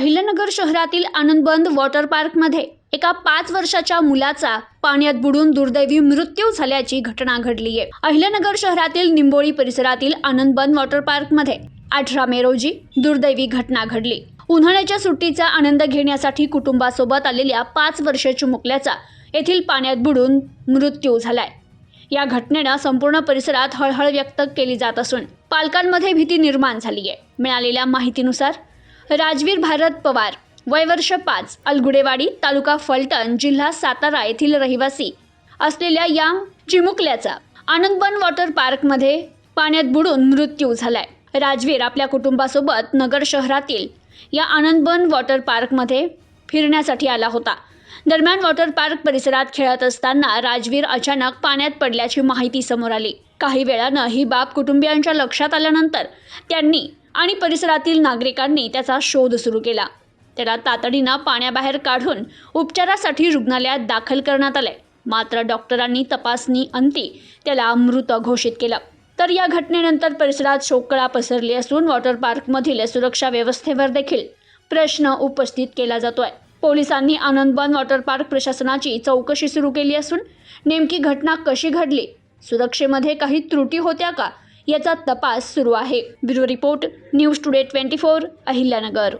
अहिल्यानगर शहरातील आनंदबन वॉटर पार्कमध्ये एका 5 वर्षाच्या मुलाचा पाण्यात बुडून दुर्दैवी मृत्यू झाल्याची घटना घडली आहे। अहिल्यानगर शहरातील निंबोळी परिसरातील आनंदबन वॉटर पार्कमध्ये 18 मे रोजी दुर्दैवी घटना घडली। उन्हाळ्याच्या सुट्टीचा आनंद घेण्यासाठी कुटुंबासोबत आलेल्या 5 वर्षाच्या मुलाचा येथील पाण्यात बुडून मृत्यू झालाय। या घटनेने संपूर्ण परिसरात हळहळ व्यक्त केली जात असून पालकांमध्ये भीती निर्माण झाली आहे। मिळालेल्या माहितीनुसार राजवीर भारत पवार वय वर्ष 5 अलगुडेवाडी तालुका फलटण जिल्हा सातारा येथील रहिवासी असलेल्या या चिमुकल्याचा आनंदबन वॉटर पार्कमध्ये पाण्यात बुडून मृत्यू झालाय। राजवीर आपल्या कुटुंबासोबत नगर शहरातील या आनंदबन वॉटर पार्कमध्ये फिरण्यासाठी आला होता। दरम्यान वॉटर पार्क परिसरात खेळत असताना राजवीर अचानक पाण्यात पडल्याची माहिती समोर आली। काही वेळानं ही बाब कुटुंबियांच्या लक्षात आल्यानंतर त्यांनी आणि परिसरातील नागरिकांनी त्याचा शोध सुरू केला। त्याला तातडीनं पाण्याबाहेर काढून उपचारासाठी रुग्णालयात दाखल करण्यात आले, मात्र डॉक्टरांनी तपासणी अंती त्याला मृत घोषित केलं। तर या घटनेनंतर परिसरात शोककळा पसरली असून वॉटर पार्कमधील सुरक्षा व्यवस्थेवर देखील प्रश्न उपस्थित केला जातोय। पोलिसांनी आनंदबन वॉटर पार्क प्रशासनाची चौकशी सुरू केली असून नेमकी घटना कशी घडली, सुरक्षेमध्ये काही त्रुटी होत्या का याचा तपास सुरू आहे। Bureau report news today 24 Ahilyanagar.